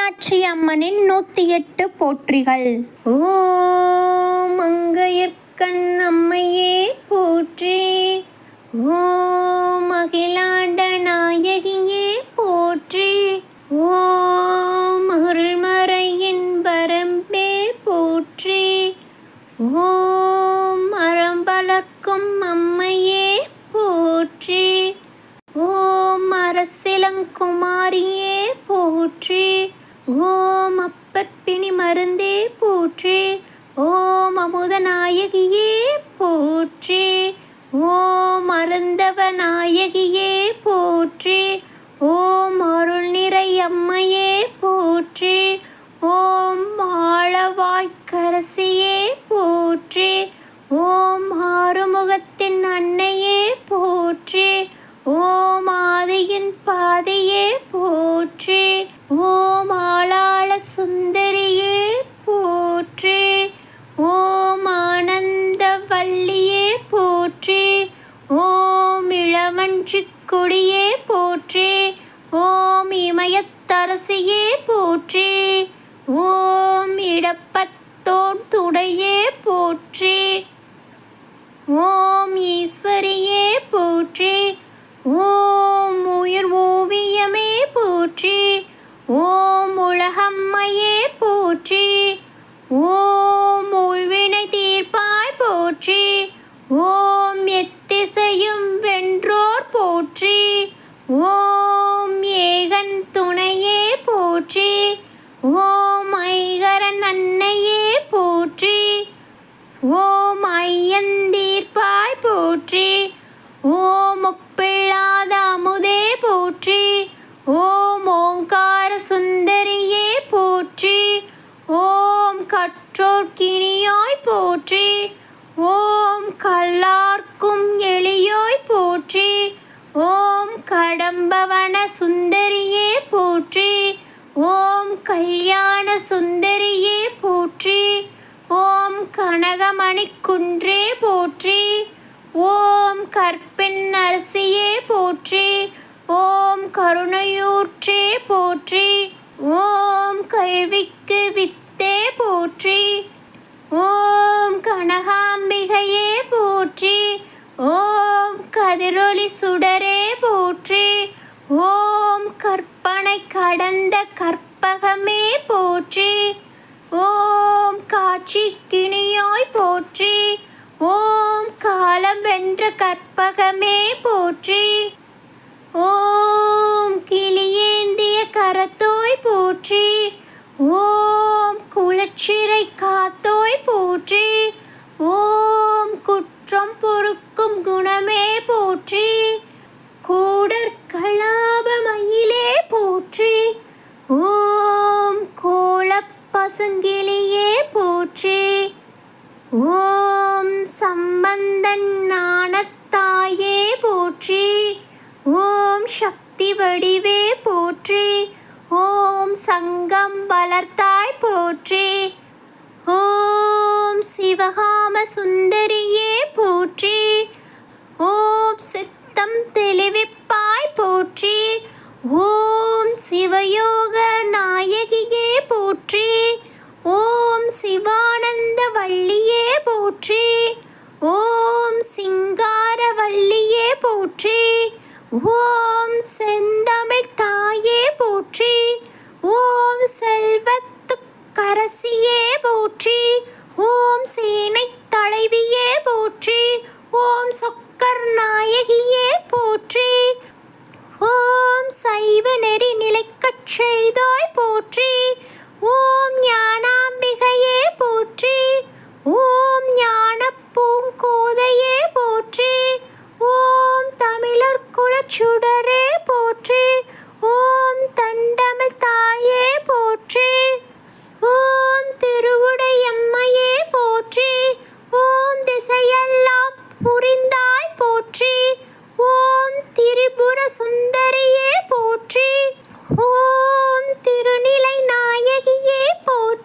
மீனாட்சி அம்மனின் 108 போற்றிகள். ஓம் மங்கையர்க்கண் அம்மையே போற்றி. ஓம் அகிலாண்ட நாயகியே போற்றி. ஓம் அருள்மறையின் வரம்பே போற்றி. ஓம் அறம்பலர்க்கும் அம்மையே போற்றி. ஓம் அரசிலங்குமாரியே போற்றி. ஓம் அப்பற்பிணி மருந்தே போற்றி. ஓம் அமுதநாயகியே போற்றி. ஓம் அருந்தவ நாயகியே போற்றி. ஓம் அருள் நிறை அம்மையே போற்றி. ஓம் ஆளவாய்க்கரசியே போற்றி. ஓம் ஆறுமுகத்தின் அன்னையே போற்றி. ஓம் ஆதியின் பாதையே போற்றி. ஓம் ஆளாள சுந்தரியே போற்றி. ஓம் ஆனந்த வள்ளியே போற்றி. ஓம் இளவஞ்சிக் கொடியே போற்றி. ஓம் இமயத்தரசியே போற்றி. ஓம் இடப்பத்தோன் துடையே போற்றி. ஓம் ஈஸ்வரியே போற்றி. ஓம் உயிர் ஓவியமே போற்றி. ஓம் உலகம்மையே போற்றி. ஓம் உள்வினை தீர்ப்பாய் போற்றி. ஓம் எத்திசையும் வென்றோர் போற்றி. ஓம் ஏகன் துணையே போற்றி. ஓம் ஐகரன் அன்னையே போற்றி. ஓம் ஐயந்தீர்ப்பாய் போற்றி. ஓம் ஒப்பில்லாத அமுதே போற்றி. ஓம் ஓங்கார சுந்தரியே போற்றி. ஓம் கற்றோர்க்கினியாய் போற்றி. ஓம் கல்லார்க்கும் எளியோய் போற்றி. ஓம் கடம்பவன சுந்தரியே போற்றி. ஓம் கல்யாண சுந்தரியே போற்றி. ஓம் கனகமணி குன்றே போற்றி. ஓம் கற்பின் அரசியே போற்றி. ஓம் கருணையூற்றே போற்றி. ஓம் கல்விக்கு வித்தே போற்றி. ஓம் கனகாம்பிகையே போற்றி. ஓம் கதிரொளி சுடரே போற்றி. ஓம் கற்பனை கடந்த கற்பகமே போற்றி. ஓம் காட்சி கிணியாய் போற்றி. ஓம் காலம் வென்ற கற்பகமே போற்றி. ஓம் கிளியேந்திய கரத்தோய் போற்றி. ஓம் குலச்சிறை காத்தோய் போற்றி. ஓம் குற்றம் பொறுக்கும் குணமே போற்றி. கூடற்கலாபமயிலே போற்றி. ஓம் கோலப் பசுங்கிளியே போற்றி. ஓம் சம்பந்தன் ஞானத்தாயே போற்றி. ஓம் சக்தி வடிவே போற்றி. ஓம் சங்கம் வளர்த்தாய் போற்றி. ஓம் சிவகாம சுந்தரியே போற்றி. ஓம் சித்தம் தெளிவிப்பாய் போற்றி. ஓம் சிவயோக நாயகியே போற்றி. ஓம் சிவானந்த வள்ளியே போற்றி. ஓம் சிங்கார வள்ளியே போற்றி. ஓம் செந்தமிழ் தாயே போற்றி. ஓம் செல்வத்துக்கரசியே போற்றி. ஓம் சேனை தலைவியே போற்றி. ஓம் சொக்கர் நாயகியே போற்றி. ஓம் சைவ நெறி நிலைக்கச் செய்தாய் போற்றி. ஓம் ஞானாம்பிகையே போற்றி. ஓம் ஞான பூங்கோதையே போற்றி. ஓம் தமிழர் குலச்சுடரே போற்றி. ஓம் தண்டமிழ் தாயே போற்றி. ஓம் திருவுடையம்மையே போற்றி. ஓம் திசையெல்லாம் புரிந்தாய் போற்றி. ஓம் திரிபுர சுந்தரியே போற்றி. ஓம் திருநிலை நாயகியே போற்றி.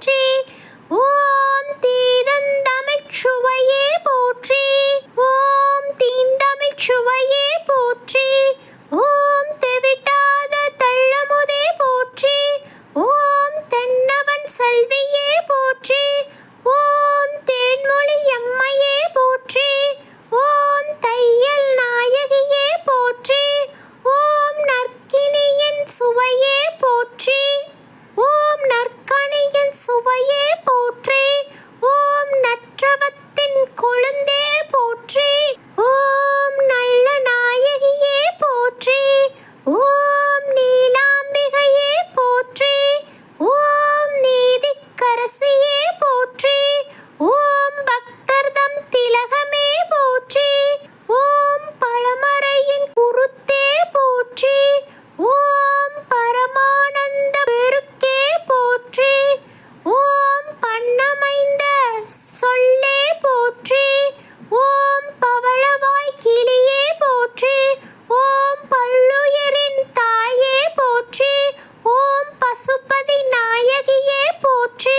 பார்வதி நாயகியே போற்றி.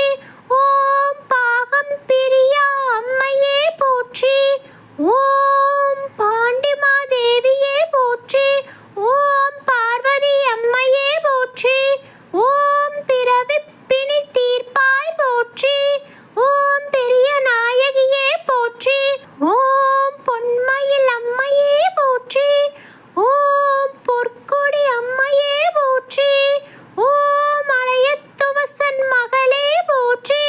ஓம் பாகம் பிரியா அம்மையே போற்றி. ஓம் பாண்டிமாதேவியே போற்றி. ஓம் பார்வதி அம்மையே போற்றி. ஓம் பிறவிப்பிணி தீர்ப்பாய் போற்றி. ஓம் பெரிய நாயகியே போற்றி. ஓம் பொன்மயில் அம்மையே போற்றி. ஓம் பொற்கொடி அம்மையே போற்றி. ஓம் மலையத்துவசன் மகளே போற்றி.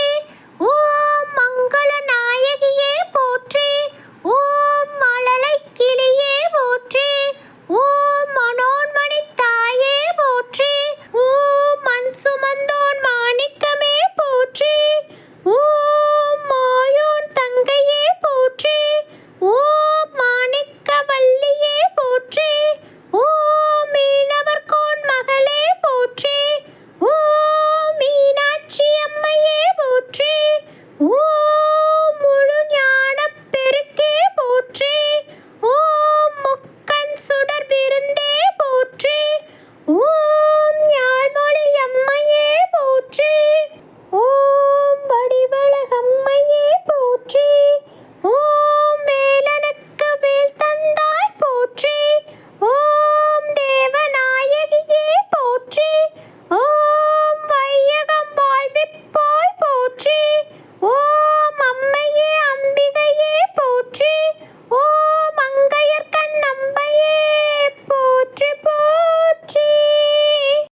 ஓம் மங்கள நாயகியே போற்றி. ஓம் மழலை கிளியே போற்றி. ஓம் மனோன்மணி தாயே போற்றி. ஓம் மண் சுமந்தோன் மாணிக்கமே போற்றி. ஓம் மாயோன் தங்கையே போற்றி. ஓம் மாணிக்க வல்லியே போற்றி. ஓம் மீனவர்கோன் மகளே போற்றி. ஓம் மீனாட்சி அம்மையே போற்றி. ஓம் முழு ஞானப் பெருக்கே போற்றி. ஓம் முக்கண் சுடர் விருந்தே போற்றி. ஓம்